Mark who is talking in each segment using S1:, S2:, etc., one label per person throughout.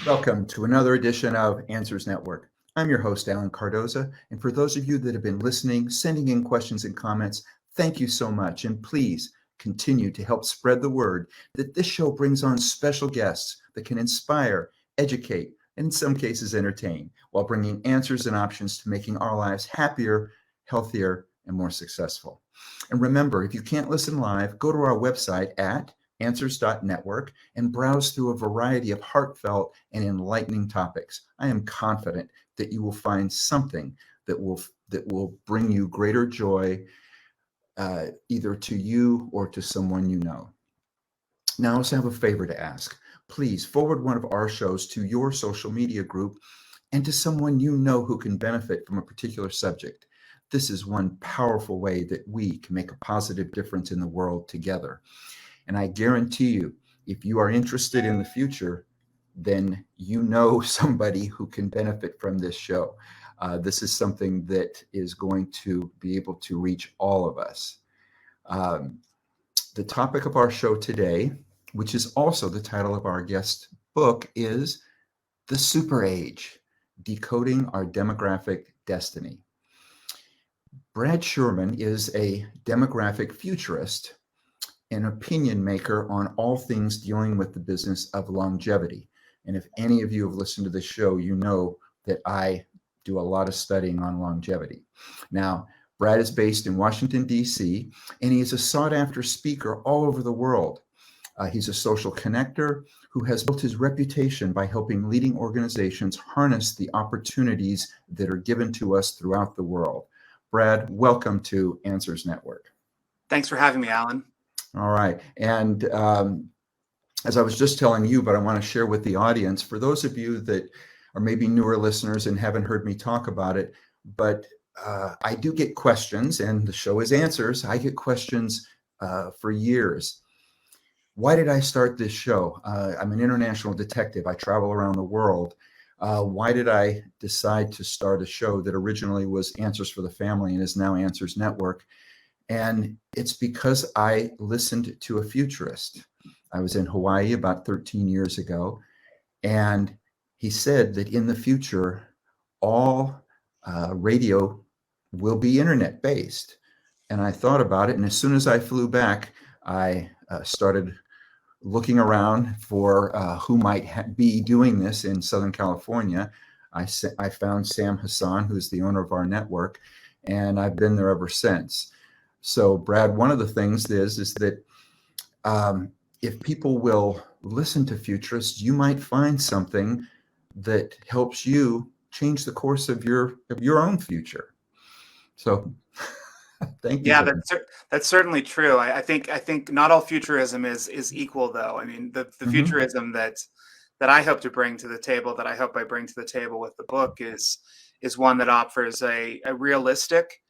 S1: Welcome to another edition of Answers Network. I'm your host, Alan Cardoza, and for those of you that have been listening, sending in questions and comments, thank you so much. And please continue to help spread the word that this show brings on special guests that can inspire, educate, and in some cases entertain, while bringing answers and options to making our lives happier, healthier, and more successful. And remember, if you can't listen live, go to our website at answers.network and browse through a variety of heartfelt and enlightening topics. I am confident that you will find something that will bring you greater joy, either to you or to someone you know. Now, I also have a favor to ask. Please forward one of our shows to your social media group and to someone you know who can benefit from a particular subject. This is one powerful way that we can make a positive difference in the world together. And I guarantee you, if you are interested in the future, then you know somebody who can benefit from this show. This is something that is going to be able to reach all of us. Um, the topic of our show today, which is also the title of our guest book, is The Super Age: Decoding Our Demographic Destiny. Brad Schurman is a demographic futurist, an opinion maker on all things dealing with the business of longevity. And if any of you have listened to this show, you know that I do a lot of studying on longevity. Now, Brad is based in Washington, D.C., and he is a sought-after speaker all over the world. He's a social connector who has built his reputation by helping leading organizations harness the opportunities that are given to us throughout the world. Brad, welcome to Answers Network.
S2: Thanks for having me, Alan.
S1: All right. And as I was just telling you, but I want to share with the audience, for those of you that are maybe newer listeners and haven't heard me talk about it, but I do get questions, and the show is Answers. I get questions for years. Why did I start this show? I'm an international detective. I travel around the world. Why did I decide to start a show that originally was Answers for the Family and is now Answers Network? And it's because I listened to a futurist. I was in Hawaii about 13 years ago, and he said that in the future, all radio will be internet based. And I thought about it, and as soon as I flew back, I started looking around for who might be doing this in Southern California. I found Sam Hassan, who's the owner of our network, and I've been there ever since. So, Brad, one of the things is that if people will listen to futurists, you might find something that helps you change the course of your own future. So, thank you.
S2: Yeah, that's certainly true. I think not all futurism is equal, though. I mean, the futurism that I hope to bring to the table, that I hope I bring to the table with the book, is one that offers a realistic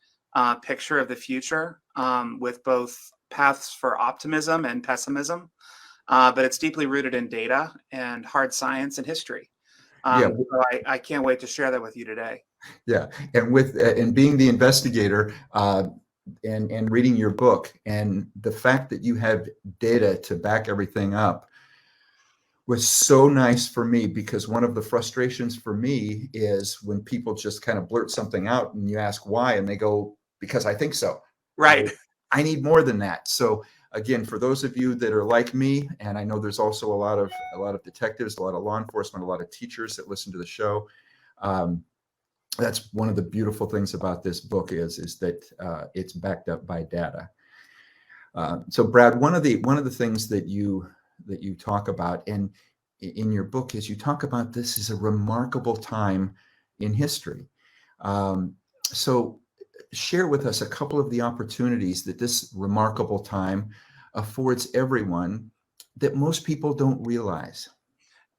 S2: picture of the future, with both paths for optimism and pessimism, but it's deeply rooted in data and hard science and history. So I can't wait to share that with you today.
S1: Yeah, and with and being the investigator and reading your book, and the fact that you have data to back everything up was so nice for me, because one of the frustrations for me is when people just kind of blurt something out and you ask why, and they go, because I think so.
S2: Right.
S1: I need more than that. So again, for those of you that are like me, and I know there's also a lot of detectives, a lot of law enforcement, a lot of teachers that listen to the show. That's one of the beautiful things about this book is that it's backed up by data. So Brad, one of the things that you talk about in your book is you talk about this is a remarkable time in history. So share with us a couple of the opportunities that this remarkable time affords everyone that most people don't realize.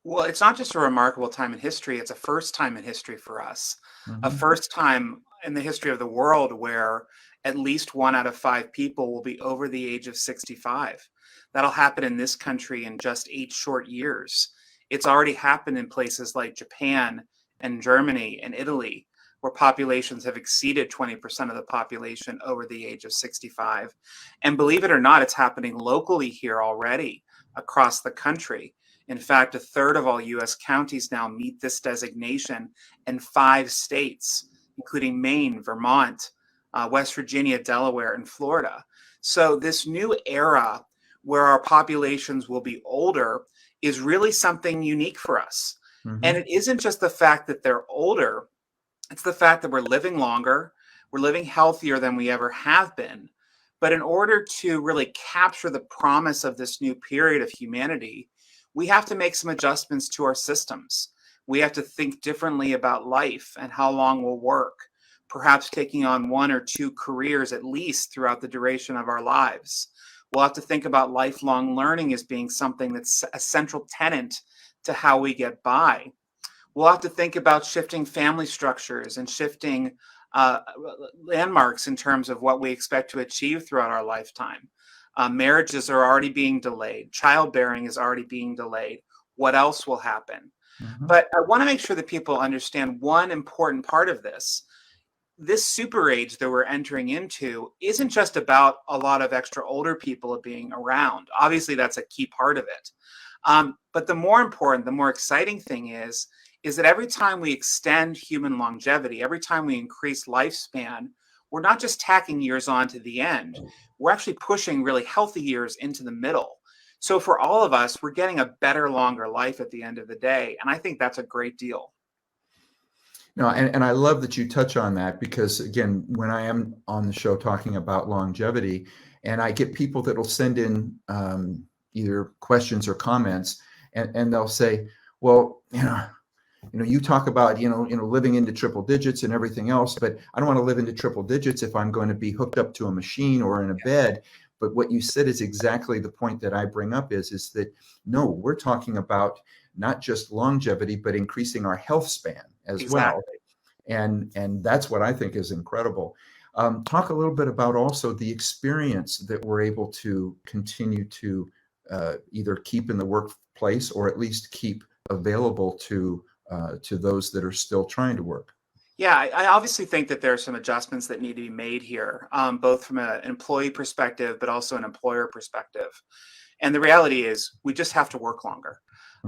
S2: Well, it's not just a remarkable time in history, it's a first time in history for us. A first time in the history of the world where at least 1 out of 5 people will be over the age of 65. That'll happen in this country in just 8 short years. It's already happened in places like Japan and Germany and Italy, where populations have exceeded 20% of the population over the age of 65. And believe it or not, it's happening locally here already across the country. In fact, a third of all U.S. counties now meet this designation, and 5 states, including Maine, Vermont, West Virginia, Delaware, and Florida. So this new era where our populations will be older is really something unique for us. And it isn't just the fact that they're older, it's the fact that we're living longer, we're living healthier than we ever have been. But in order to really capture the promise of this new period of humanity, we have to make some adjustments to our systems. We have to think differently about life and how long we'll work, perhaps taking on 1 or 2 careers at least throughout the duration of our lives. We'll have to think about lifelong learning as being something that's a central tenet to how we get by. We'll have to think about shifting family structures and shifting landmarks in terms of what we expect to achieve throughout our lifetime. Marriages are already being delayed. Childbearing is already being delayed. What else will happen? But I want to make sure that people understand one important part of this. This super age that we're entering into isn't just about a lot of extra older people being around. Obviously, that's a key part of it. But the more important, the more exciting thing is that every time we extend human longevity, every time we increase lifespan, we're not just tacking years on to the end. We're actually pushing really healthy years into the middle. So for all of us, we're getting a better, longer life at the end of the day. And I think that's a great deal.
S1: No, and I love that you touch on that because, again, when I am on the show talking about longevity, and I get people that will send in either questions or comments, and they'll say, well, you talk about, living into triple digits and everything else, but I don't want to live into triple digits if I'm going to be hooked up to a machine or in a bed. But what you said is exactly the point that I bring up is that, no, we're talking about not just longevity, but increasing our health span as well. And that's what I think is incredible. Talk a little bit about also the experience that we're able to continue to either keep in the workplace or at least keep available to those that are still trying to work.
S2: Yeah, I obviously think that there are some adjustments that need to be made here, both from an employee perspective, but also an employer perspective. And the reality is we just have to work longer.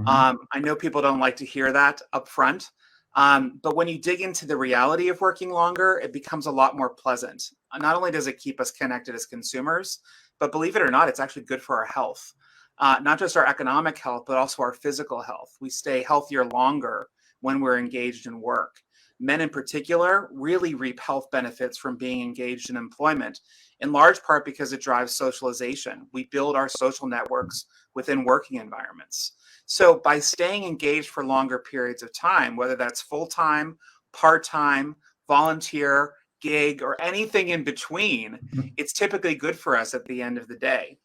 S2: I know people don't like to hear that up front, but when you dig into the reality of working longer, it becomes a lot more pleasant. Not only does it keep us connected as consumers, but believe it or not, it's actually good for our health. Not just our economic health, but also our physical health. We stay healthier longer when we're engaged in work. Men in particular really reap health benefits from being engaged in employment, in large part because it drives socialization. We build our social networks within working environments. So by staying engaged for longer periods of time, whether that's full-time, part-time, volunteer, gig, or anything in between, it's typically good for us at the end of the day.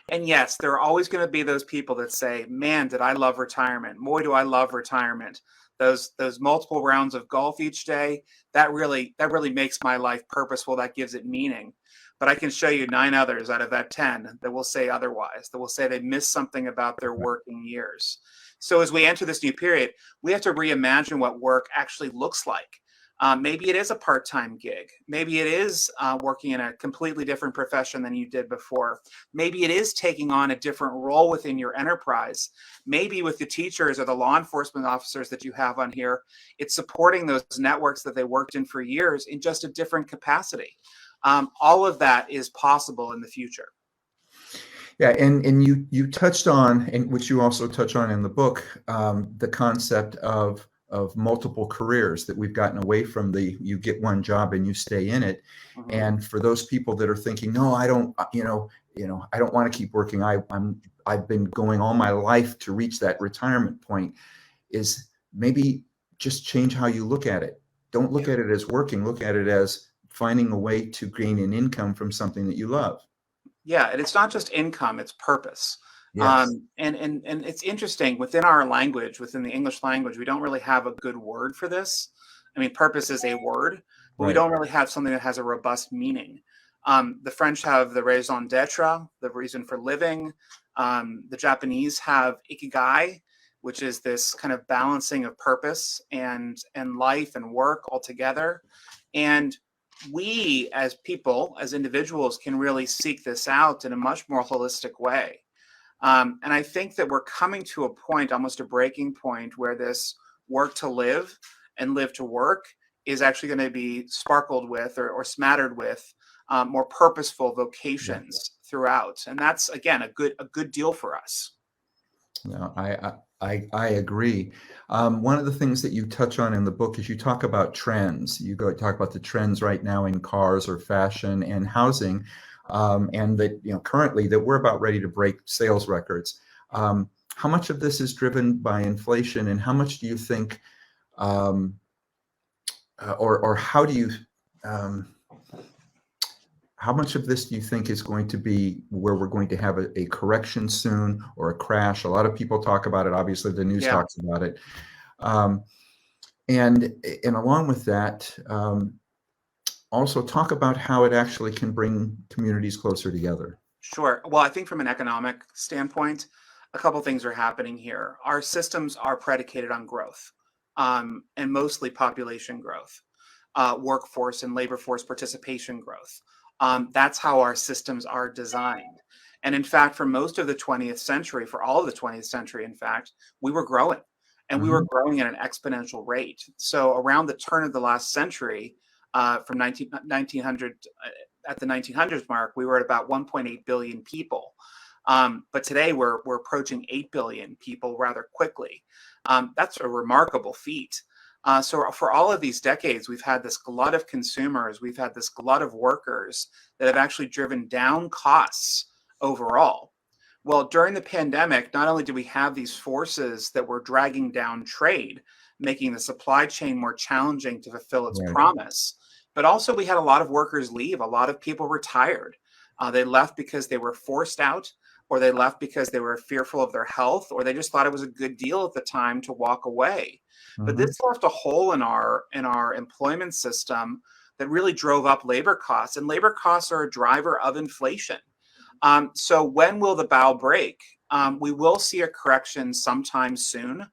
S2: And yes, there are always going to be those people that say, man, did I love retirement? Boy, do I love retirement. Those multiple rounds of golf each day, that really makes my life purposeful. That gives it meaning. But I can show you 9 others out of that 10 that will say otherwise, that will say they missed something about their working years. So as we enter this new period, we have to reimagine what work actually looks like. Maybe it is a part-time gig. Maybe it is working in a completely different profession than you did before. Maybe it is taking on a different role within your enterprise. Maybe with the teachers or the law enforcement officers that you have on here, it's supporting those networks that they worked in for years in just a different capacity. All of that is possible in the future.
S1: Yeah, and you touched on, and which you also touch on in the book, the concept of multiple careers, that we've gotten away from you get one job and you stay in it. And for those people that are thinking, no, I don't, I don't want to keep working. I've been going all my life to reach that retirement point, is maybe just change how you look at it. Don't look at it as working, look at it as finding a way to gain an income from something that you love.
S2: Yeah, and it's not just income, it's purpose.
S1: Yes.
S2: And it's interesting, within our language, within the English language, we don't really have a good word for this. I mean, purpose is a word, but we don't really have something that has a robust meaning. The French have the raison d'etre, the reason for living. The Japanese have ikigai, which is this kind of balancing of purpose and life and work all together. And we as people, as individuals, can really seek this out in a much more holistic way. And I think that we're coming to a point, almost a breaking point, where this work to live and live to work is actually going to be sparkled with or smattered with more purposeful
S1: Yeah.
S2: vocations throughout. And that's, again, a good deal for us.
S1: No, I agree. One of the things that you touch on in the book is you talk about trends. You talk about the trends right now in cars or fashion and housing, and that currently that we're about ready to break sales records. How much of this is driven by inflation, and how much do you think, or how do you? How much of this do you think is going to be where we're going to have a correction soon or a crash? A lot of people talk about it. Obviously, the news
S2: Yeah.
S1: talks about it. Um, and along with that, also talk about how it actually can bring communities closer together.
S2: Sure. Well, I think from an economic standpoint, a couple things are happening here. Our systems are predicated on growth, and mostly population growth, workforce and labor force participation growth. That's how our systems are designed. And in fact, for most of the 20th century, for all of the 20th century, in fact, we were growing, and we were
S1: Mhm.
S2: growing at an exponential rate. So around the turn of the last century, from 1900 at the 1900s mark, we were at about 1.8 billion people. But today we're approaching 8 billion people rather quickly. That's a remarkable feat. So for all of these decades, we've had this glut of consumers, we've had this glut of workers that have actually driven down costs overall. Well, during the pandemic, not only do we have these forces that were dragging down trade, making the supply chain more challenging to fulfill its
S1: Right.
S2: promise, but also we had a lot of workers leave. A lot of people retired. They left because they were forced out, or they left because they were fearful of their health, or they just thought it was a good deal at the time to walk away. But
S1: Mhm.
S2: this left a hole in our employment system that really drove up labor costs, and labor costs are a driver of inflation. So when will the bow break? We will see a correction sometime soon.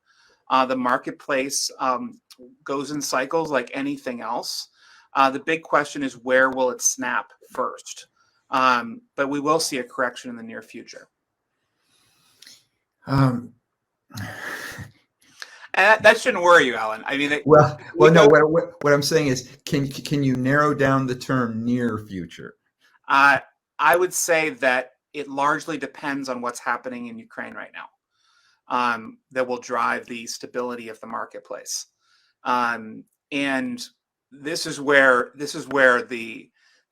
S2: The marketplace goes in cycles like anything else. The big question is, where will it snap first? But we will see a correction in the near future.
S1: Um,
S2: And that shouldn't worry you, Alan. I mean, we
S1: no.
S2: go.
S1: What I'm saying is, can you narrow down the term near future?
S2: Uh, I would say that it largely depends on what's happening in Ukraine right now. That will drive the stability of the marketplace. And this is where the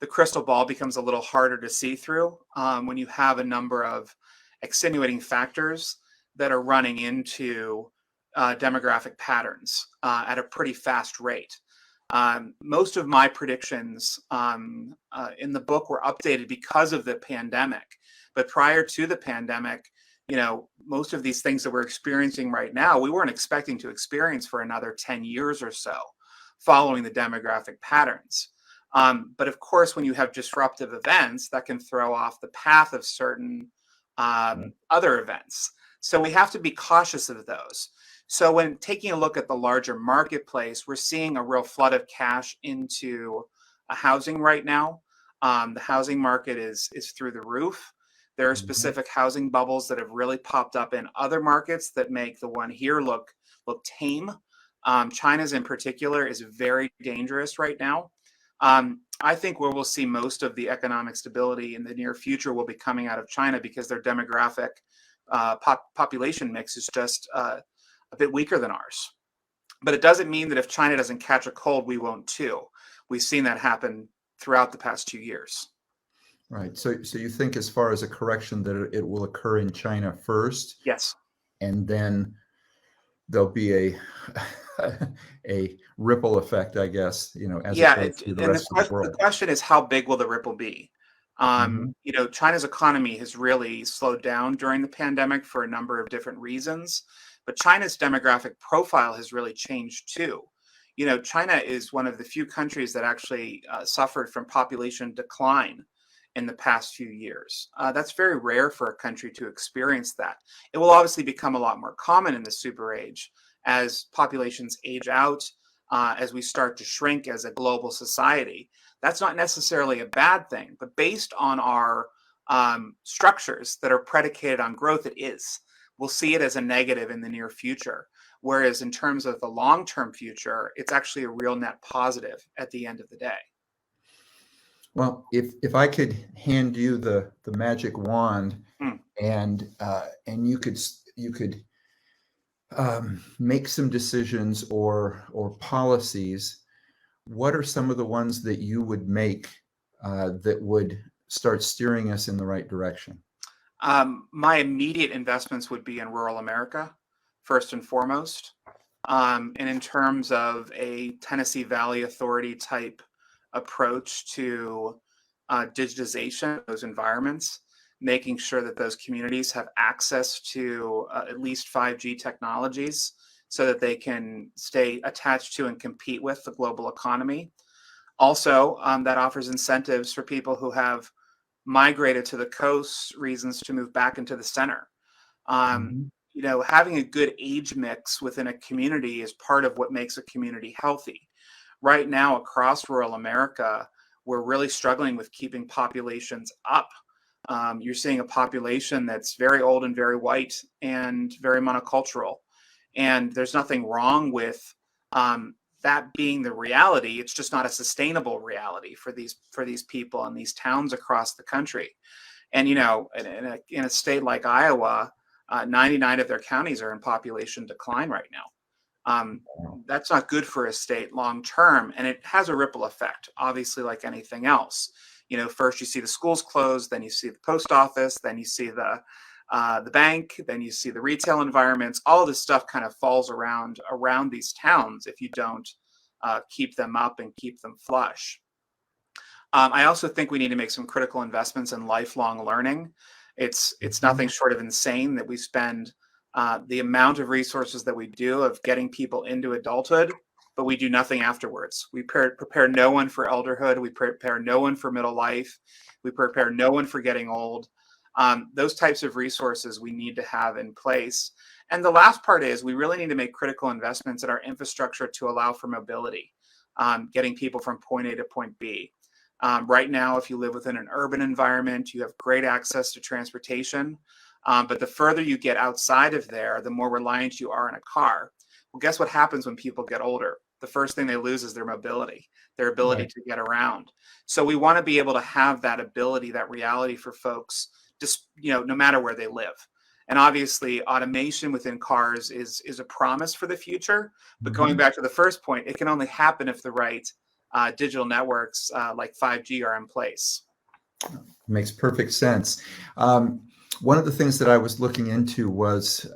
S2: crystal ball becomes a little harder to see through when you have a number of extenuating factors that are running into demographic patterns at a pretty fast rate. Most of my predictions in the book were updated because of the pandemic. But prior to the pandemic, most of these things that we're experiencing right now, we weren't expecting to experience for another 10 years or so following the demographic patterns. But of course, when you have disruptive events, that can throw off the path of certain other events. So we have to be cautious of those. So when taking a look at the larger marketplace, we're seeing a real flood of cash into housing right now. The housing market is through the roof. There are
S1: Mhm.
S2: specific housing bubbles that have really popped up in other markets that make the one here look tame. China's in particular is very dangerous right now. I think where we'll see most of the economic stability in the near future will be coming out of China because their demographic population mix is just a bit weaker than ours. But it doesn't mean that if China doesn't catch a cold, we won't too. We've seen that happen throughout the past 2 years.
S1: Right. So you think, as far as a correction, that it will occur in China first,
S2: Yes.
S1: and then there'll be a a ripple effect, I guess, as it
S2: Yeah,
S1: goes through the
S2: and
S1: rest of the
S2: the
S1: world.
S2: question is, how big will the ripple be?
S1: Hmm.
S2: China's economy has really slowed down during the pandemic for a number of different reasons, but China's demographic profile has really changed too. China is one of the few countries that actually suffered from population decline in the past few years. That's very rare for a country to experience that. It will obviously become a lot more common in the super age as populations age out, as we start to shrink as a global society. That's not necessarily a bad thing, but based on our structures that are predicated on growth, it is. We'll see it as a negative in the near future. Whereas in terms of the long-term future, it's actually a real net positive at the end of the day.
S1: Well, if I could hand you the magic wand
S2: Hmm.
S1: and you could make some decisions or policies, what are some of the ones that you would make that would start steering us in the right direction?
S2: My immediate investments would be in rural America, first and foremost. And in terms of a Tennessee Valley Authority type approach to digitization of those environments, making sure that those communities have access to at least 5G technologies so that they can stay attached to and compete with the global economy. Also, that offers incentives for people who have migrated to the coast reasons to move back into the center. Um,
S1: Mhm.
S2: Having a good age mix within a community is part of what makes a community healthy. Right now, across rural America, we're really struggling with keeping populations up. You're seeing a population that's very old and very white and very monocultural. And there's nothing wrong with that being the reality. It's just not a sustainable reality for these people in these towns across the country. And in a state like Iowa, 99 of their counties are in population decline right now. That's not good for a state long term, and it has a ripple effect, obviously, like anything else. First you see the schools closed, then you see the post office, then you see the bank, then you see the retail environments. All this stuff kind of falls around these towns if you don't keep them up and keep them flush. I also think we need to make some critical investments in lifelong learning. It's nothing
S1: Mhm.
S2: short of insane that we spend the amount of resources that we do of getting people into adulthood, but we do nothing afterwards. We prepare no one for elderhood. We prepare no one for middle life. We prepare no one for getting old. Those types of resources we need to have in place. And the last part is we really need to make critical investments in our infrastructure to allow for mobility, getting people from point A to point B. Right now, if you live within an urban environment, you have great access to transportation. But the further you get outside of there, the more reliant you are on a car. Well, guess what happens when people get older? The first thing they lose is their mobility, their ability
S1: Right.
S2: to get around. So we want to be able to have that ability, that reality for folks, just no matter where they live. And obviously, automation within cars is a promise for the future. But going
S1: Mhm.
S2: back to the first point, it can only happen if the right digital networks like 5G are in place.
S1: Makes perfect sense. Um, One of the things that I was looking into was,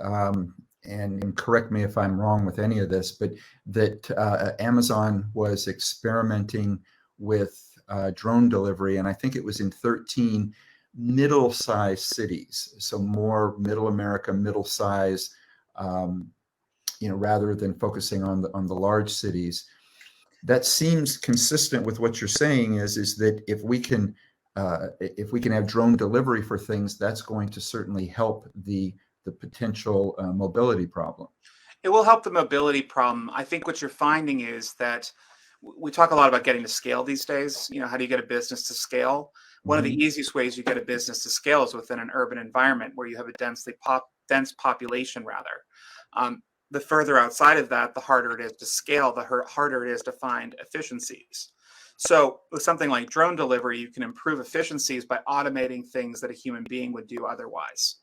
S1: and correct me if I'm wrong with any of this, but that Amazon was experimenting with drone delivery, and I think it was in 13 middle-sized cities, so more middle America, middle size, um, rather than focusing on the large cities. That seems consistent with what you're saying is that if we can have drone delivery for things, that's going to certainly help the potential mobility problem.
S2: It will help the mobility problem. I think what you're finding is that we talk a lot about getting to scale these days. How do you get a business to scale? One of the
S1: Mhm.
S2: easiest ways you get a business to scale is within an urban environment where you have a dense population, rather. The further outside of that, the harder it is to scale, the harder it is to find efficiencies. So with something like drone delivery, you can improve efficiencies by automating things that a human being would do otherwise.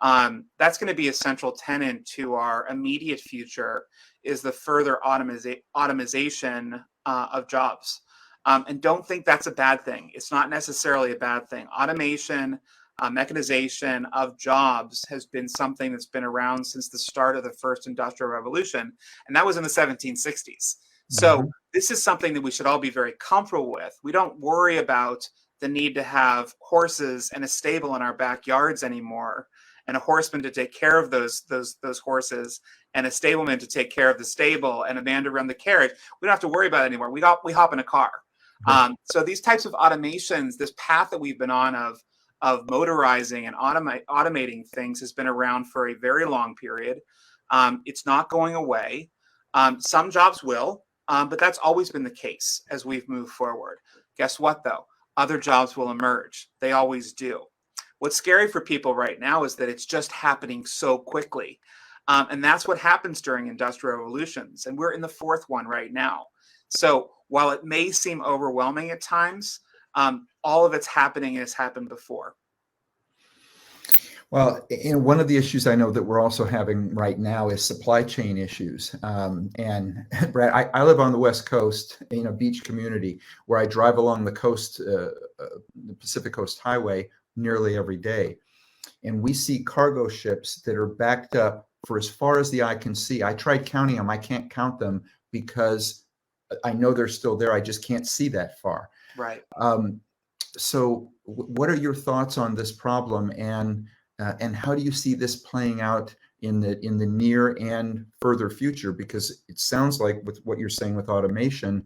S2: That's going to be a central tenet to our immediate future is the further automation of jobs. And don't think that's a bad thing. It's not necessarily a bad thing. Automation, mechanization of jobs has been something that's been around since the start of the first industrial revolution, and that was in the 1760s. So
S1: Mhm.
S2: this is something that we should all be very comfortable with. We don't worry about the need to have horses and a stable in our backyards anymore, and a horseman to take care of those horses, and a stableman to take care of the stable, and a man to run the carriage. We don't have to worry about it anymore. We hop in a car.
S1: Right.
S2: So these types of automations, this path that we've been on of motorizing and automating things has been around for a very long period. It's not going away. Some jobs will, but that's always been the case as we've moved forward. Guess what, though? Other jobs will emerge. They always do. What's scary for people right now is that it's just happening so quickly. And that's what happens during industrial revolutions. And we're in the fourth one right now. So while it may seem overwhelming at times, all of it's happening and it's happened before.
S1: Well, one of the issues I know that we're also having right now is supply chain issues. And Brad, I live on the West Coast in a beach community where I drive along the coast, the Pacific Coast Highway nearly every day. And we see cargo ships that are backed up for as far as the eye can see. I tried counting them. I can't count them because I know they're still there. I just can't see that far.
S2: Right.
S1: So what are your thoughts on this problem, and how do you see this playing out in the near and further future? Because it sounds like with what you're saying with automation,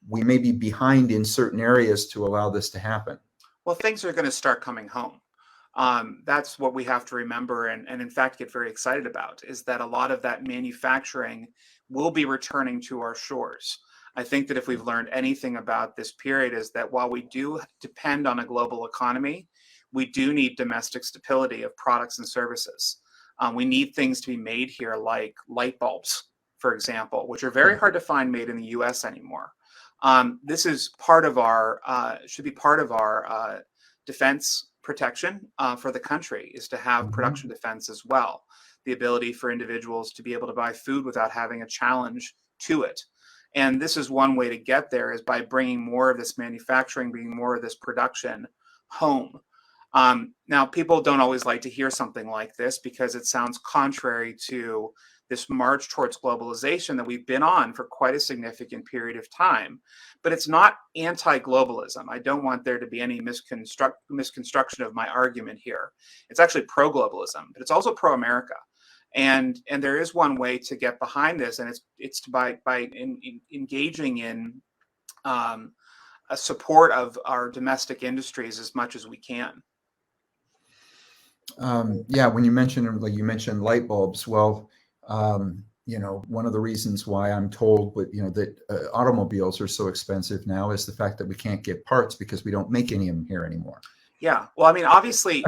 S1: we may be behind in certain areas to allow this to happen.
S2: Well, things are going to start coming home. That's what we have to remember and in fact get very excited about, is that a lot of that manufacturing will be returning to our shores. I think that if we've learned anything about this period is that while we do depend on a global economy, we do need domestic stability of products and services. We need things to be made here like light bulbs, for example, which are very hard to find made in the US anymore. This is part of our, should be part of our defense protection for the country, is to have production defense as well. The ability for individuals to be able to buy food without having a challenge to it. And this is one way to get there, is by bringing more of this manufacturing, bringing more of this production home. Now, people don't always like to hear something like this because it sounds contrary to this march towards globalization that we've been on for quite a significant period of time. But it's not anti-globalism. I don't want there to be any misconstruction of my argument here. It's actually pro-globalism, but it's also pro-America. And there is one way to get behind this, and it's by engaging in a support of our domestic industries as much as we can.
S1: Yeah, when you mentioned light bulbs, well, one of the reasons why I'm told that automobiles are so expensive now is the fact that we can't get parts because we don't make any of them here anymore.
S2: Yeah, well, I mean, obviously,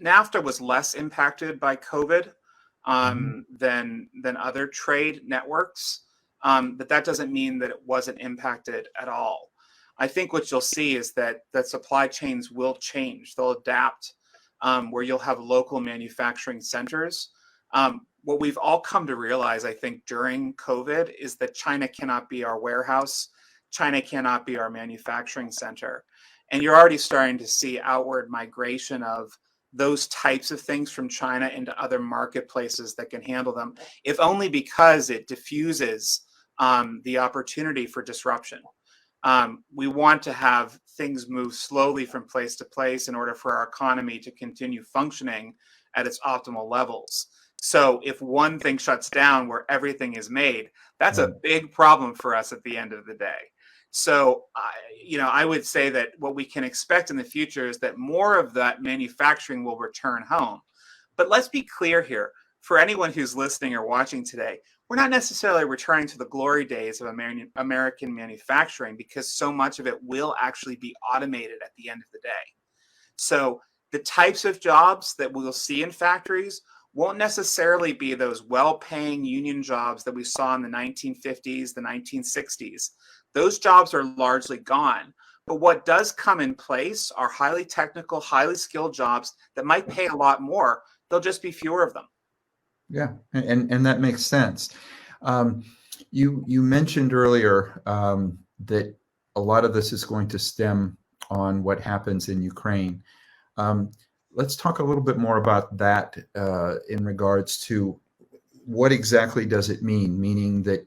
S2: NAFTA was less impacted by COVID than other trade networks, but that doesn't mean that it wasn't impacted at all. I think what you'll see is that supply chains will change. They'll adapt, where you'll have local manufacturing centers. What we've all come to realize, I think, during COVID is that China cannot be our warehouse. China cannot be our manufacturing center. And you're already starting to see outward migration of those types of things from China into other marketplaces that can handle them, if only because it diffuses the opportunity for disruption. We want to have things move slowly from place to place in order for our economy to continue functioning at its optimal levels. So if one thing shuts down where everything is made, that's a big problem for us at the end of the day. So, I would say that what we can expect in the future is that more of that manufacturing will return home. But let's be clear here, for anyone who's listening or watching today, we're not necessarily returning to the glory days of American manufacturing, because so much of it will actually be automated at the end of the day. So the types of jobs that we'll see in factories won't necessarily be those well-paying union jobs that we saw in the 1950s, the 1960s. Those jobs are largely gone. But what does come in place are highly technical, highly skilled jobs that might pay a lot more. There'll just be fewer of them.
S1: Yeah, and that makes sense. You mentioned earlier that a lot of this is going to stem on what happens in Ukraine. Let's talk a little bit more about that in regards to what exactly does it mean? Meaning that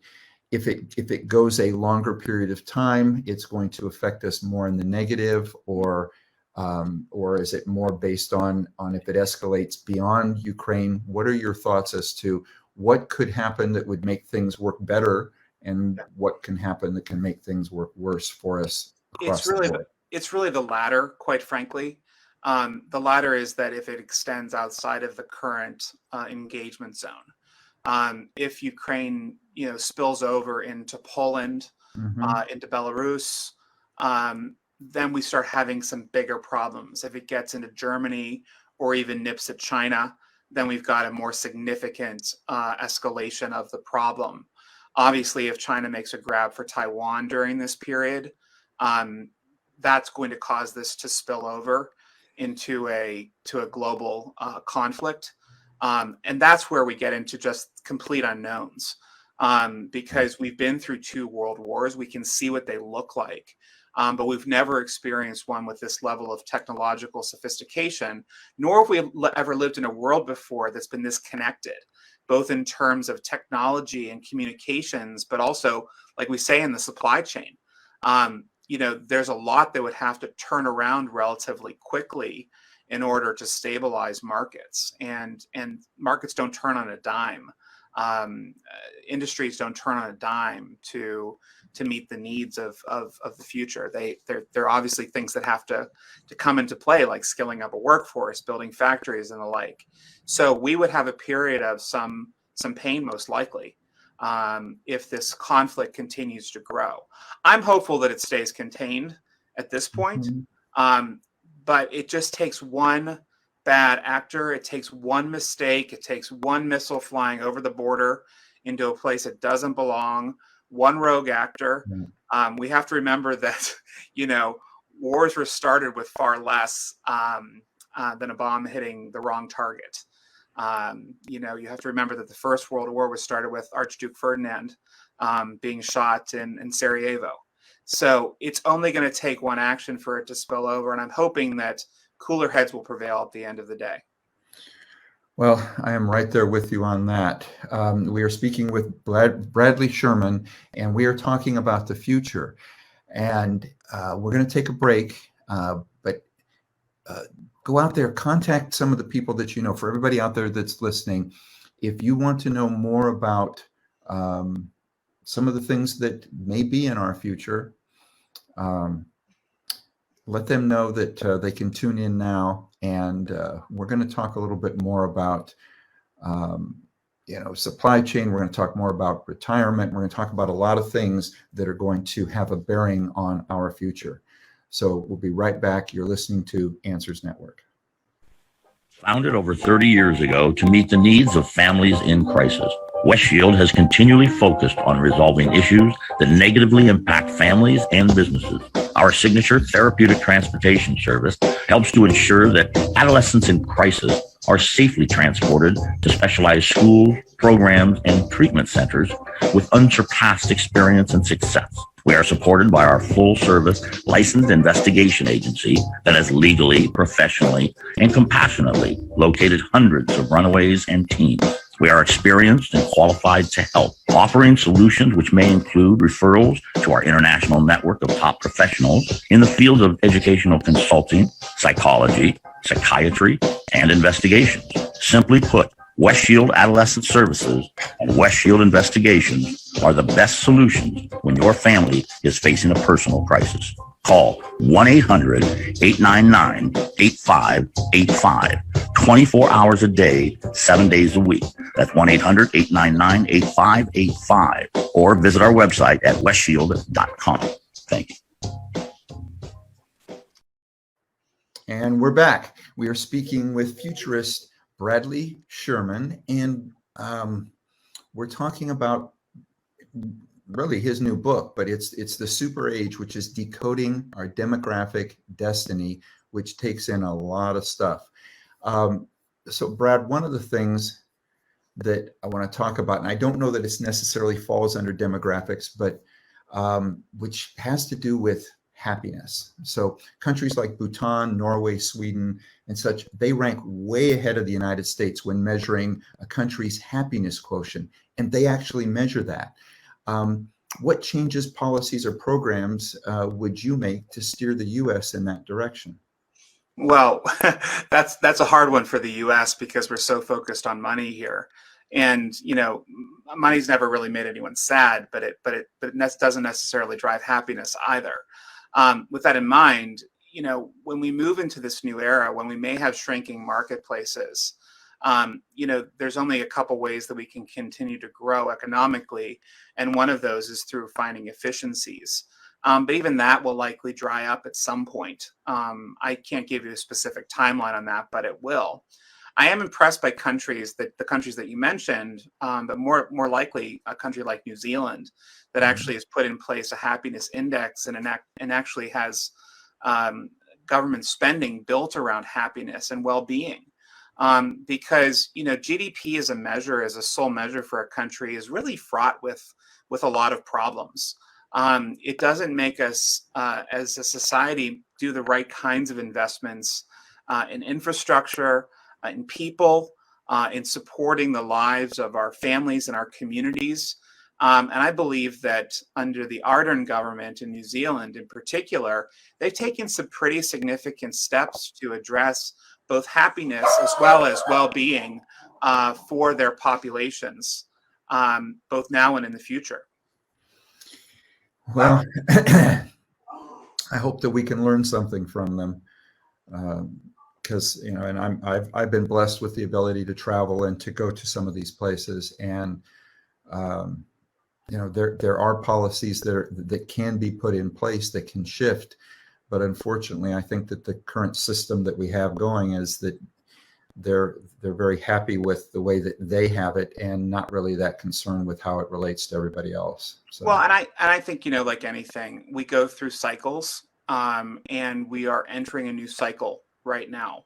S1: if it goes a longer period of time, it's going to affect us more in the negative, or is it more based on if it escalates beyond Ukraine? What are your thoughts as to what could happen that would make things work better, and what can happen that can make things work worse for us across the board?
S2: It's really the latter, quite frankly. The latter is that if it extends outside of the current engagement zone, if Ukraine, spills over into Poland, into Belarus, then we start having some bigger problems. If it gets into Germany or even nips at China, then we've got a more significant escalation of the problem. Obviously, if China makes a grab for Taiwan during this period, that's going to cause this to spill over into a global conflict. And that's where we get into just complete unknowns, because we've been through 2 world wars. We can see what they look like. But we've never experienced one with this level of technological sophistication, nor have we ever lived in a world before that's been this connected, both in terms of technology and communications, but also, like we say, in the supply chain. There's a lot that would have to turn around relatively quickly in order to stabilize markets, and markets don't turn on a dime. Industries don't turn on a dime to meet the needs of the future. They're obviously things that have to come into play, like skilling up a workforce, building factories, and the like. So we would have a period of some pain, most likely, if this conflict continues to grow. I'm hopeful that it stays contained at this point, but it just takes one bad actor. It takes one mistake. It takes one missile flying over the border into a place it doesn't belong, one rogue actor. We have to remember that, wars were started with far less than a bomb hitting the wrong target. You have to remember that the First World War was started with Archduke Ferdinand being shot in Sarajevo. So it's only going to take one action for it to spill over, and I'm hoping that cooler heads will prevail at the end of the day.
S1: Well, I am right there with you on that. We are speaking with Bradley Schurman, and we are talking about the future. And we're going to take a break, but go out there, contact some of the people that you know. For everybody out there that's listening, if you want to know more about some of the things that may be in our future, let them know that they can tune in now. And we're going to talk a little bit more about, supply chain. We're going to talk more about retirement. We're going to talk about a lot of things that are going to have a bearing on our future. So we'll be right back. You're listening to Answers Network.
S3: Founded over 30 years ago to meet the needs of families in crisis, West Shield has continually focused on resolving issues that negatively impact families and businesses. Our signature therapeutic transportation service helps to ensure that adolescents in crisis are safely transported to specialized schools, programs, and treatment centers with unsurpassed experience and success. We are supported by our full-service licensed investigation agency that has legally, professionally, and compassionately located hundreds of runaways and teens. We are experienced and qualified to help, offering solutions which may include referrals to our international network of top professionals in the fields of educational consulting, psychology, psychiatry, and investigations. Simply put, West Shield Adolescent Services and West Shield Investigations are the best solutions when your family is facing a personal crisis. Call 1-800-899-8585, 24 hours a day, 7 days a week. That's 1-800-899-8585, or visit our website at westshield.com. Thank you.
S1: And we're back. We are speaking with futurist Bradley Schurman, and we're talking about really his new book, but it's the Super Age, which is Decoding Our Demographic Destiny, which takes in a lot of stuff. So Brad, one of the things that I want to talk about, and I don't know that it's necessarily falls under demographics, but which has to do with happiness. So countries like Bhutan, Norway, Sweden, and such, they rank way ahead of the United States when measuring a country's happiness quotient, and they actually measure that. What changes, policies, or programs would you make to steer the U.S. in that direction?
S2: Well, that's a hard one for the U.S. because we're so focused on money here, and money's never really made anyone sad, but it doesn't necessarily drive happiness either. With that in mind, when we move into this new era, when we may have shrinking marketplaces, there's only a couple ways that we can continue to grow economically, and one of those is through finding efficiencies. But even that will likely dry up at some point. I can't give you a specific timeline on that, but it will. I am impressed by the countries that you mentioned, but more likely a country like New Zealand that actually has put in place a happiness index and actually has government spending built around happiness and well-being. Because GDP as a sole measure for a country is really fraught with a lot of problems. It doesn't make us as a society do the right kinds of investments in infrastructure, in people, in supporting the lives of our families and our communities. And I believe that under the Ardern government in New Zealand in particular, they've taken some pretty significant steps to address both happiness as well as well-being for their populations, both now and in the future.
S1: Well, I hope that we can learn something from them. Because and I've been blessed with the ability to travel and to go to some of these places, and there are policies that can be put in place that can shift, but unfortunately, I think that the current system that we have going is that they're very happy with the way that they have it, and not really that concerned with how it relates to everybody else. So.
S2: Well, and I think like anything, we go through cycles, and we are entering a new cycle right now.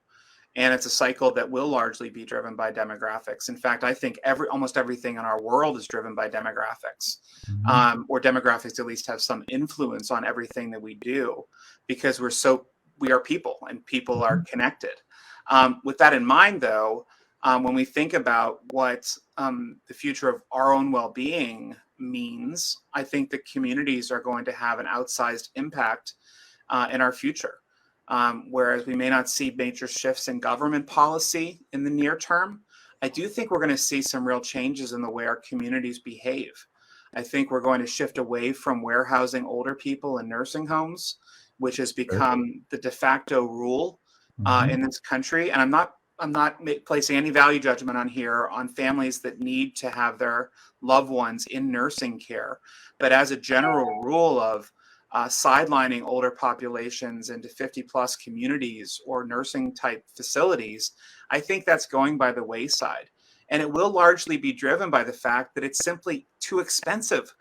S2: And it's a cycle that will largely be driven by demographics. In fact, I think almost everything in our world is driven by demographics, or demographics at least have some influence on everything that we do, because we are people, and people are connected. With that in mind, though, when we think about what the future of our own well-being means, I think the communities are going to have an outsized impact in our future. Whereas we may not see major shifts in government policy in the near term, I do think we're going to see some real changes in the way our communities behave. I think we're going to shift away from warehousing older people in nursing homes, which has become the de facto rule in this country. And I'm not placing any value judgment on families that need to have their loved ones in nursing care. But as a general rule of sidelining older populations into 50-plus communities or nursing type facilities, I think that's going by the wayside. And it will largely be driven by the fact that it's simply too expensive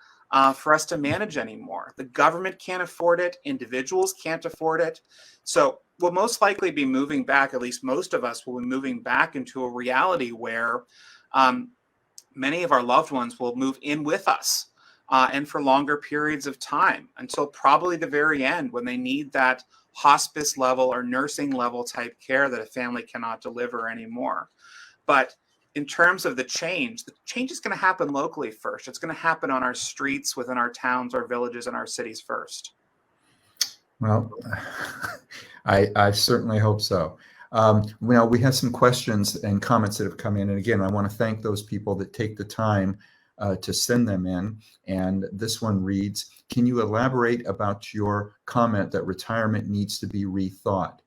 S2: for us to manage anymore. The government can't afford it. Individuals can't afford it. So we'll most likely be moving back, at least most of us will be moving back into a reality where many of our loved ones will move in with us. And for longer periods of time, until probably the very end, when they need that hospice level or nursing level type care that a family cannot deliver anymore. But in terms of the change is going to happen locally first. It's going to happen on our streets, within our towns, our villages, and our cities first.
S1: Well, I certainly hope so. We have some questions and comments that have come in. And again, I want to thank those people that take the time to send them in. And this one reads, can you elaborate about your comment that retirement needs to be rethought?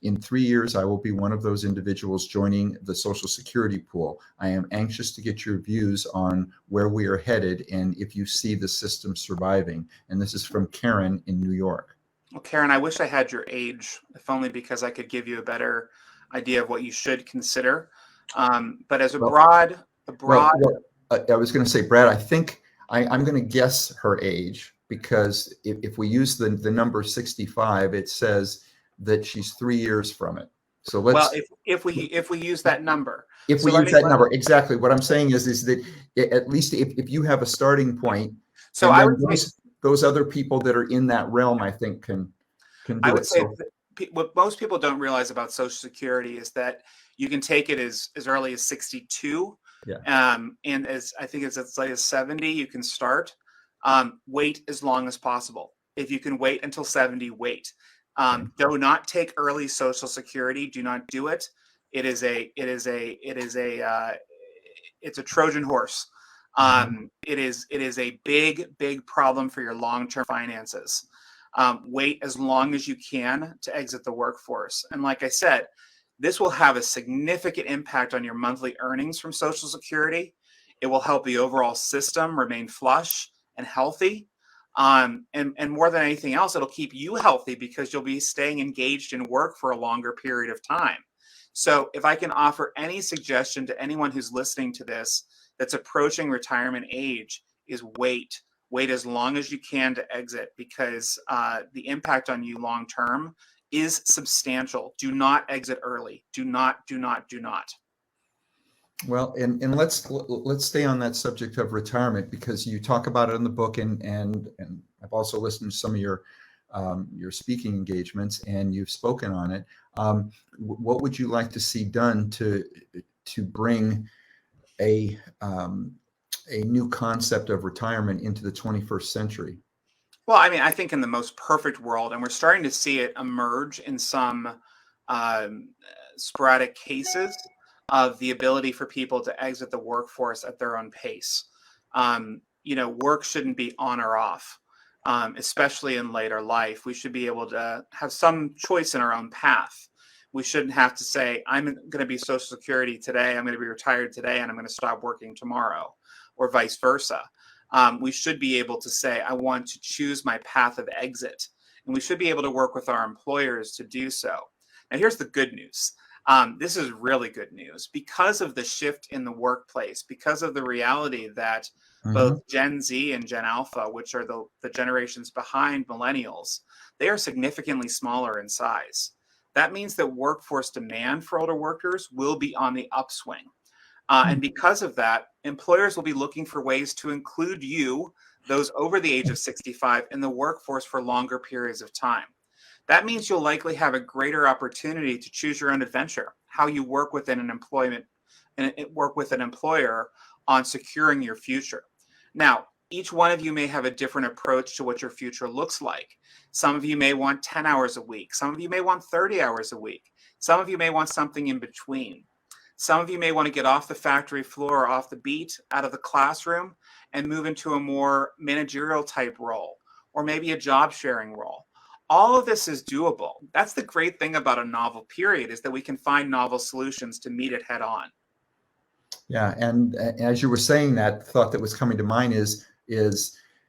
S1: In 3 years, I will be one of those individuals joining the Social Security pool. I am anxious to get your views on where we are headed and if you see the system surviving. And this is from Karen in New York.
S2: Well, Karen, I wish I had your age, if only because I could give you a better idea of what you should consider. But as I
S1: was going to say, Brad, I think I'm going to guess her age, because if we use the number 65, it says that she's 3 years from it. So let's. Well,
S2: if we use that number.
S1: Exactly. What I'm saying is that at least if you have a starting point,
S2: so I would say
S1: those other people that are in that realm, I think can do it.
S2: I would say what most people don't realize about Social Security is that you can take it as early as 62.
S1: Yeah.
S2: And as I think it's as late as 70, you can start. Wait as long as possible. If you can wait until 70, wait. Do not take early Social Security. Do not do it. It's a Trojan horse. It is a big problem for your long-term finances. Wait as long as you can to exit the workforce. And like I said, this will have a significant impact on your monthly earnings from Social Security. It will help the overall system remain flush and healthy. And more than anything else, it'll keep you healthy because you'll be staying engaged in work for a longer period of time. So if I can offer any suggestion to anyone who's listening to this that's approaching retirement age, is wait as long as you can to exit, because the impact on you long term is substantial. Do not exit early. Do not.
S1: Well, and let's stay on that subject of retirement, because you talk about it in the book, and I've also listened to some of your speaking engagements, and you've spoken on it. What would you like to see done to bring a new concept of retirement into the 21st century?
S2: Well, I mean, I think in the most perfect world, and we're starting to see it emerge in some sporadic cases of the ability for people to exit the workforce at their own pace. Work shouldn't be on or off, especially in later life. We should be able to have some choice in our own path. We shouldn't have to say, I'm going to be Social Security today, I'm going to be retired today, and I'm going to stop working tomorrow, or vice versa. We should be able to say, I want to choose my path of exit. And we should be able to work with our employers to do so. Now, here's the good news. This is really good news. Because of the shift in the workplace, because of the reality that both Gen Z and Gen Alpha, which are the generations behind millennials, they are significantly smaller in size. That means that workforce demand for older workers will be on the upswing. And because of that, employers will be looking for ways to include you, those over the age of 65, in the workforce for longer periods of time. That means you'll likely have a greater opportunity to choose your own adventure, how you work within an employer on securing your future. Now, each one of you may have a different approach to what your future looks like. Some of you may want 10 hours a week. Some of you may want 30 hours a week. Some of you may want something in between. Some of you may want to get off the factory floor or off the beat, out of the classroom, and move into a more managerial type role, or maybe a job sharing role. All of this is doable. That's the great thing about a novel period, is that we can find novel solutions to meet it head on.
S1: Yeah, and as you were saying that, thought that was coming to mind is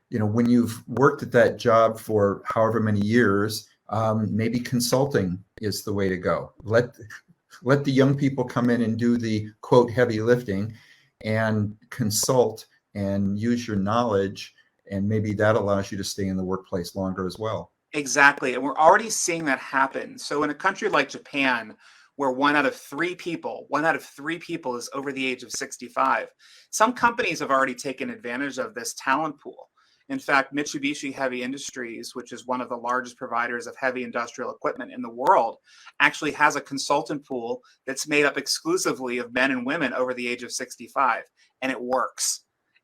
S1: when you've worked at that job for however many years, maybe consulting is the way to go. Let the young people come in and do the quote heavy lifting, and consult and use your knowledge, and maybe that allows you to stay in the workplace longer as well.
S2: Exactly. And we're already seeing that happen. So in a country like Japan, where one out of three people is over the age of 65, some companies have already taken advantage of this talent pool. In fact, Mitsubishi Heavy Industries, which is one of the largest providers of heavy industrial equipment in the world, actually has a consultant pool that's made up exclusively of men and women over the age of 65. And it works.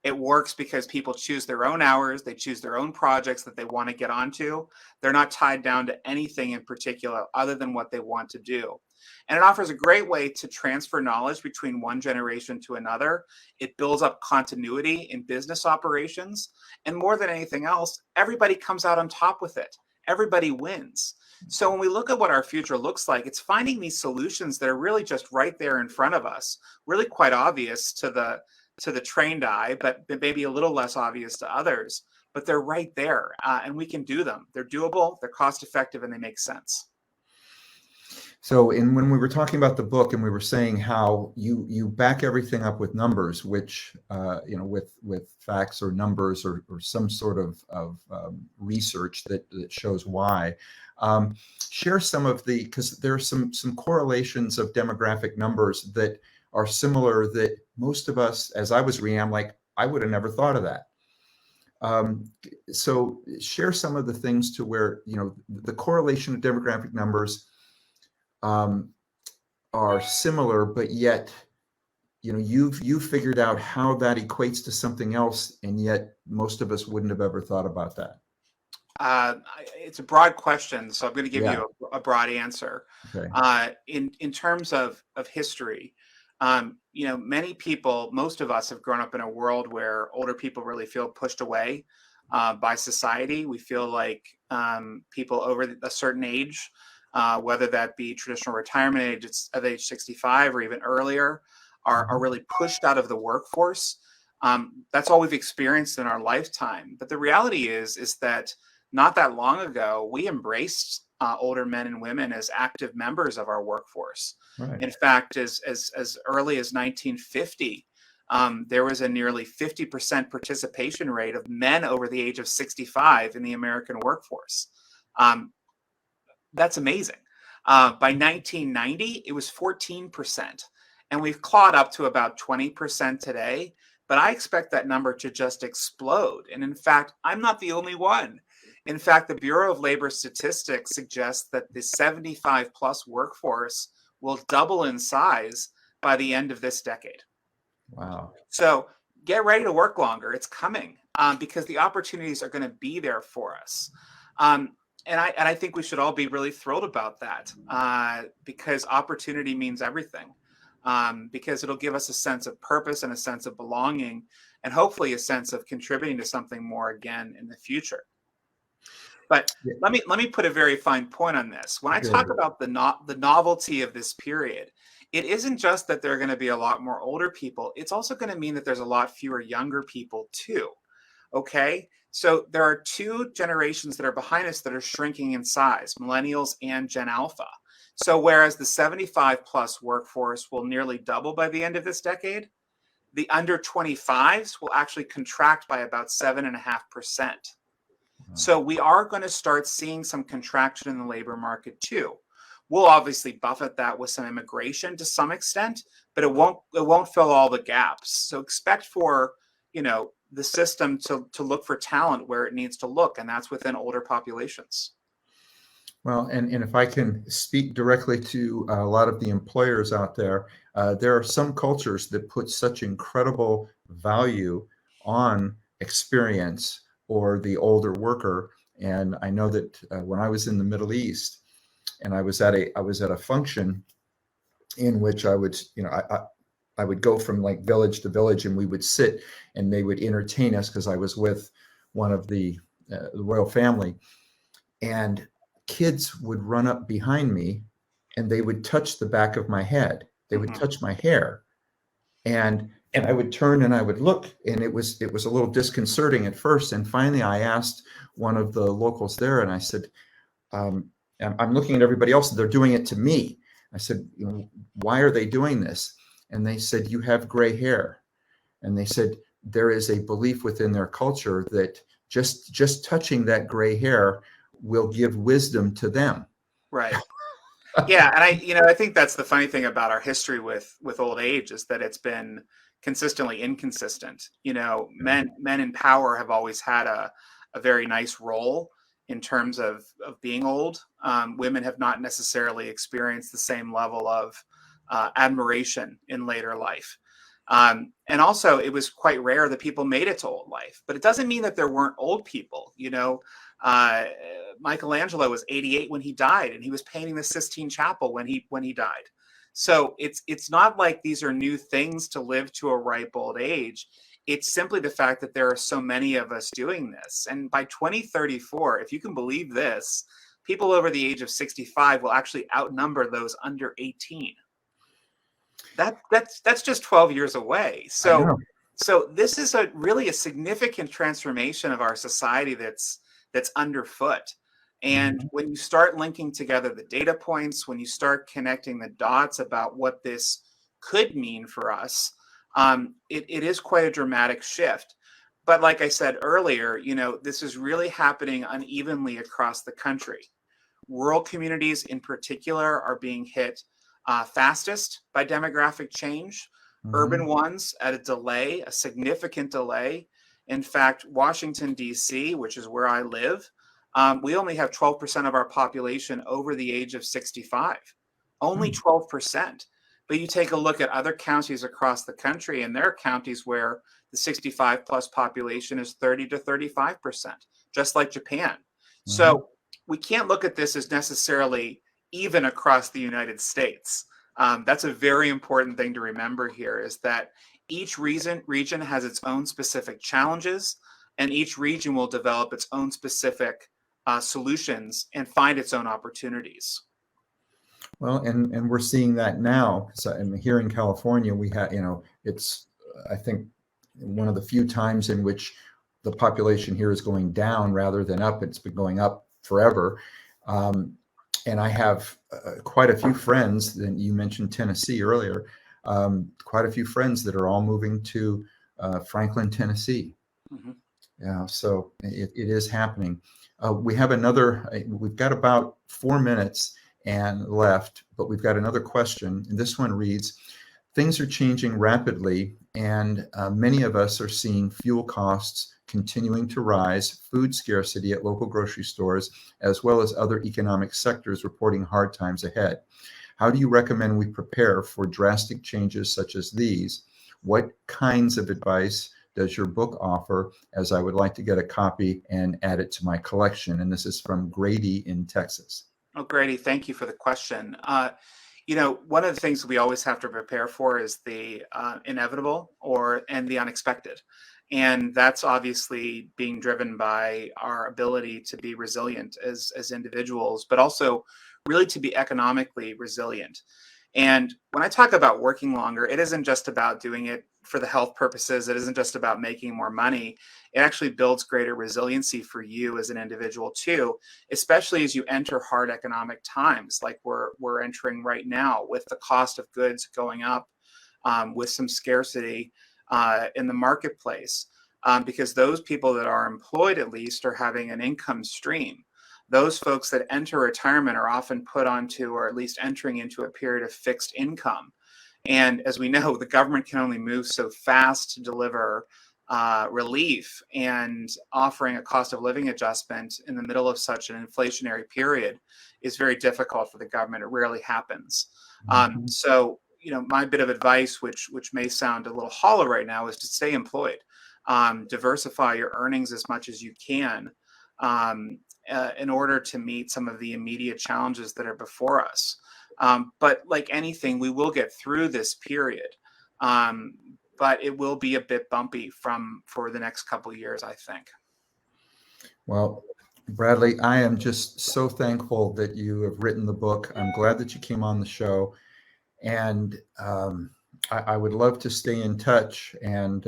S2: It works because people choose their own hours. They choose their own projects that they want to get onto. They're not tied down to anything in particular other than what they want to do. And it offers a great way to transfer knowledge between one generation to another. It builds up continuity in business operations. And more than anything else, everybody comes out on top with it. Everybody wins. So when we look at what our future looks like, it's finding these solutions that are really just right there in front of us, really quite obvious to the trained eye, but maybe a little less obvious to others. But they're right there, and we can do them. They're doable, they're cost effective, and they make sense.
S1: So, when we were talking about the book, and we were saying how you back everything up with numbers, which with facts or numbers or some sort of research that shows why. Share some of because there are some correlations of demographic numbers that are similar, that most of us, as I was reading, I'm like, I would have never thought of that. So share some of the things to where the correlation of demographic numbers are similar, but yet you've figured out how that equates to something else, and yet most of us wouldn't have ever thought about that.
S2: It's a broad question, so I'm going to give you a broad answer.
S1: Okay.
S2: In terms of history, many people, most of us have grown up in a world where older people really feel pushed away by society. We feel like people over a certain age, whether that be traditional retirement age at age 65 or even earlier, are really pushed out of the workforce. That's all we've experienced in our lifetime. But the reality is that not that long ago, we embraced older men and women as active members of our workforce.
S1: Right.
S2: In fact, as early as 1950, there was a nearly 50% participation rate of men over the age of 65 in the American workforce. That's amazing. By 1990, it was 14%. And we've clawed up to about 20% today. But I expect that number to just explode. And in fact, I'm not the only one. In fact, the Bureau of Labor Statistics suggests that the 75 plus workforce will double in size by the end of this decade.
S1: Wow.
S2: So get ready to work longer. It's coming because the opportunities are going to be there for us. And I think we should all be really thrilled about that because opportunity means everything. Because it'll give us a sense of purpose and a sense of belonging, and hopefully a sense of contributing to something more again in the future. But let me put a very fine point on this. When I talk about the novelty of this period, it isn't just that there are going to be a lot more older people. It's also going to mean that there's a lot fewer younger people too. Okay, so there are two generations that are behind us that are shrinking in size, millennials and Gen Alpha. So whereas the 75 plus workforce will nearly double by the end of this decade, the under 25s will actually contract by about 7.5%. So we are going to start seeing some contraction in the labor market too. We'll obviously buffet that with some immigration to some extent, but it won't fill all the gaps. So expect for, the system to look for talent where it needs to look, and that's within older populations.
S1: Well, and if I can speak directly to a lot of the employers out there, there are some cultures that put such incredible value on experience or the older worker. And I know that when I was in the Middle East, and I was at a function in which I would, I would go from like village to village, and we would sit, and they would entertain us because I was with one of the royal family, and kids would run up behind me and they would touch the back of my head. They would touch my hair, and I would turn and I would look, and it was a little disconcerting at first. And finally I asked one of the locals there, and I said, I'm looking at everybody else, they're doing it to me. I said, why are they doing this? And they said, you have gray hair. And they said, there is a belief within their culture that just touching that gray hair will give wisdom to them.
S2: Right. Yeah. And I think that's the funny thing about our history with old age is that it's been consistently inconsistent. Men in power have always had a very nice role in terms of being old. Women have not necessarily experienced the same level of admiration in later life. And also, it was quite rare that people made it to old life. But it doesn't mean that there weren't old people. Michelangelo was 88 when he died, and he was painting the Sistine Chapel when he died. So it's not like these are new things to live to a ripe old age. It's simply the fact that there are so many of us doing this. And by 2034, if you can believe this, people over the age of 65 will actually outnumber those under 18. That's just 12 years away. So this is really a significant transformation of our society that's underfoot. And when you start linking together the data points, when you start connecting the dots about what this could mean for us, it is quite a dramatic shift. But like I said earlier, this is really happening unevenly across the country. Rural communities in particular are being hit fastest by demographic change. Urban ones at a significant delay. In fact, Washington, D.C., which is where I live, we only have 12% of our population over the age of 65. Only 12%. But you take a look at other counties across the country, and there are counties where the 65 plus population is 30 to 35%, just like Japan. So we can't look at this as necessarily even across the United States. That's a very important thing to remember here, is that each region has its own specific challenges, and each region will develop its own specific solutions and find its own opportunities.
S1: Well, and we're seeing that now. So, and here in California, we have, it's, I think, one of the few times in which the population here is going down rather than up. It's been going up forever. And I have quite a few friends, and you mentioned Tennessee earlier, quite a few friends that are all moving to Franklin, Tennessee.
S2: Mm-hmm.
S1: Yeah, so it is happening. We've got about 4 minutes and left, but we've got another question. And this one reads, things are changing rapidly, and many of us are seeing fuel costs continuing to rise, food scarcity at local grocery stores, as well as other economic sectors reporting hard times ahead. How do you recommend we prepare for drastic changes such as these? What kinds of advice does your book offer, as I would like to get a copy and add it to my collection? And this is from Grady in Texas.
S2: Oh, Grady, thank you for the question. One of the things we always have to prepare for is the inevitable and the unexpected. And that's obviously being driven by our ability to be resilient as individuals, but also really to be economically resilient. And when I talk about working longer, it isn't just about doing it for the health purposes. It isn't just about making more money. It actually builds greater resiliency for you as an individual too, especially as you enter hard economic times like we're entering right now, with the cost of goods going up, with some scarcity in the marketplace, because those people that are employed at least are having an income stream. Those folks that enter retirement are often put onto, or at least entering into, a period of fixed income. And as we know, the government can only move so fast to deliver relief, and offering a cost of living adjustment in the middle of such an inflationary period is very difficult for the government. It rarely happens. So, my bit of advice, which may sound a little hollow right now, is to stay employed. Diversify your earnings as much as you can in order to meet some of the immediate challenges that are before us. But like anything, we will get through this period. But it will be a bit bumpy for the next couple of years, I think.
S1: Well, Bradley, I am just so thankful that you have written the book. I'm glad that you came on the show. And I would love to stay in touch and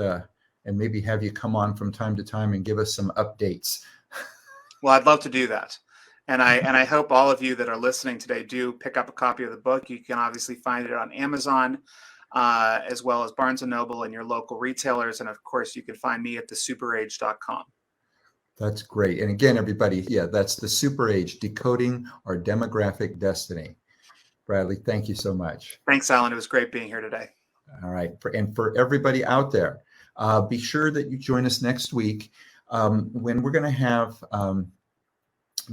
S1: maybe have you come on from time to time and give us some updates.
S2: Well, I'd love to do that. And I hope all of you that are listening today do pick up a copy of the book. You can obviously find it on Amazon, as well as Barnes & Noble and your local retailers. And of course, you can find me at thesuperage.com.
S1: That's great. And again, everybody, that's The Super Age, Decoding Our Demographic Destiny. Bradley, thank you so much.
S2: Thanks, Alan. It was great being here today.
S1: All right. And for everybody out there, be sure that you join us next week when we're going to have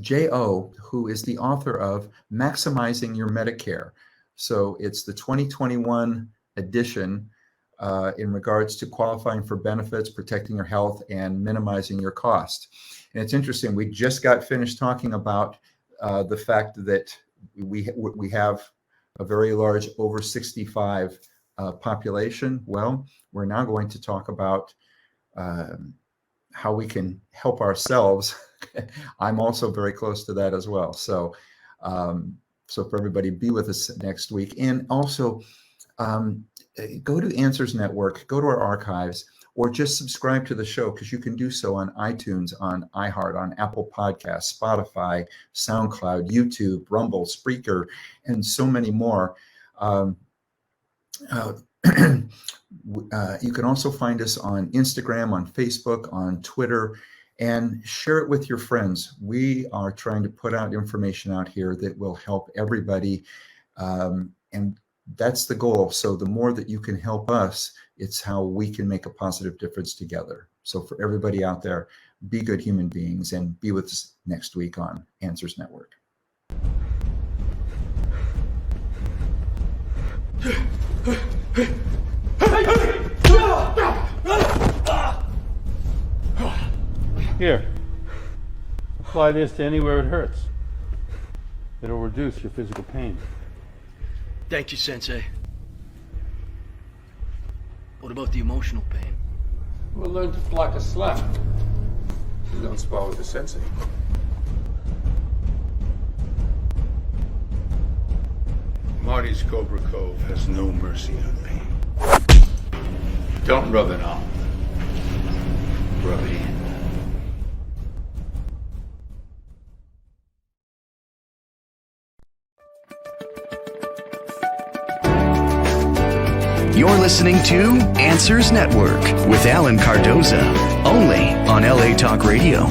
S1: J.O., who is the author of Maximizing Your Medicare. So it's the 2021 edition in regards to qualifying for benefits, protecting your health, and minimizing your cost. And it's interesting. We just got finished talking about the fact that we have a very large over 65 population. Well, we're now going to talk about how we can help ourselves. I'm also very close to that as well. So, for everybody, be with us next week. And also go to Answers Network, go to our archives, or just subscribe to the show, because you can do so on iTunes, on iHeart, on Apple Podcasts, Spotify, SoundCloud, YouTube, Rumble, Spreaker, and so many more. You can also find us on Instagram, on Facebook, on Twitter, and share it with your friends. We are trying to put out information out here that will help everybody, and that's the goal. So the more that you can help us, it's how we can make a positive difference together. So for everybody out there, be good human beings, and be with us next week on Answers Network.
S4: Here, apply this to anywhere it hurts. It'll reduce your physical pain.
S5: Thank you, Sensei. What about the emotional pain?
S4: We'll learn to block a slap.
S6: You don't spar with the Sensei. Marty's Cobra Cove has no mercy on pain. Don't rub it off.
S5: Right.
S7: You're listening to Answers Network with Alan Cardoza, only on LA Talk Radio.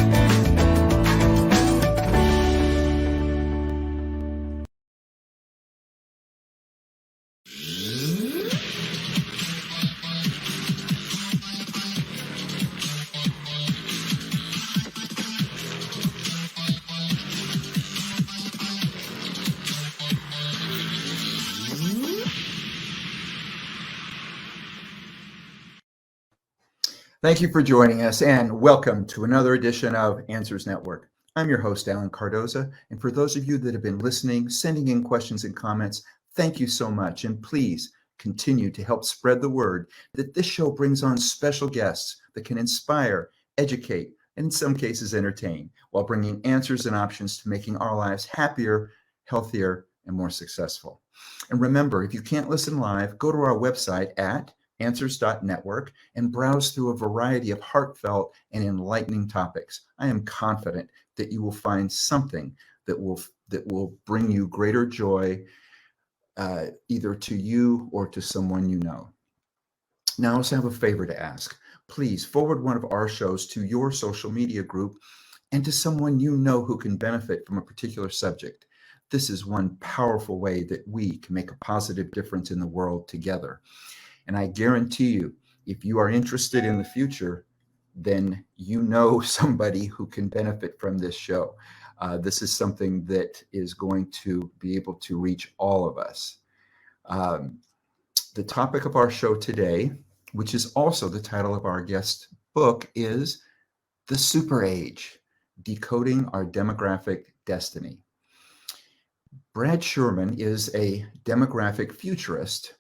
S1: Thank you for joining us and welcome to another edition of Answers Network. I'm your host, Alan Cardoza. And for those of you that have been listening, sending in questions and comments, thank you so much. And please continue to help spread the word that this show brings on special guests that can inspire, educate, and in some cases entertain, while bringing answers and options to making our lives happier, healthier, and more successful. And remember, if you can't listen live, go to our website at answers.network and browse through a variety of heartfelt and enlightening topics. I am confident that you will find something that will bring you greater joy, either to you or to someone you know. Now, I also have a favor to ask. Please forward one of our shows to your social media group and to someone you know who can benefit from a particular subject. This is one powerful way that we can make a positive difference in the world together. And I guarantee you, if you are interested in the future, then you know somebody who can benefit from this show. This is something that is going to be able to reach all of us. The topic of our show today, which is also the title of our guest book, is The Super Age: Decoding Our Demographic Destiny. Brad Schurman is a demographic futurist,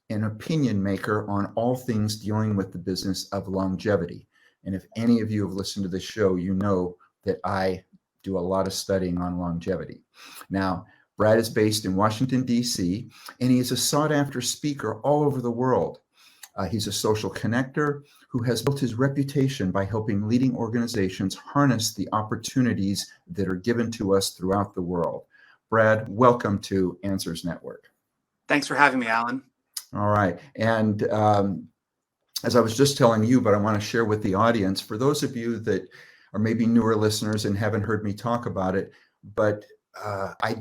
S1: an opinion maker on all things dealing with the business of longevity. And if any of you have listened to this show, you know that I do a lot of studying on longevity. Now, Brad is based in Washington, D.C., and he is a sought-after speaker all over the world. He's a social connector who has built his reputation by helping leading organizations harness the opportunities that are given to us throughout the world. Brad, welcome to Answers Network.
S2: Thanks for having me, Alan.
S1: All right. And as I was just telling you, but I want to share with the audience, for those of you that are maybe newer listeners and haven't heard me talk about it, but I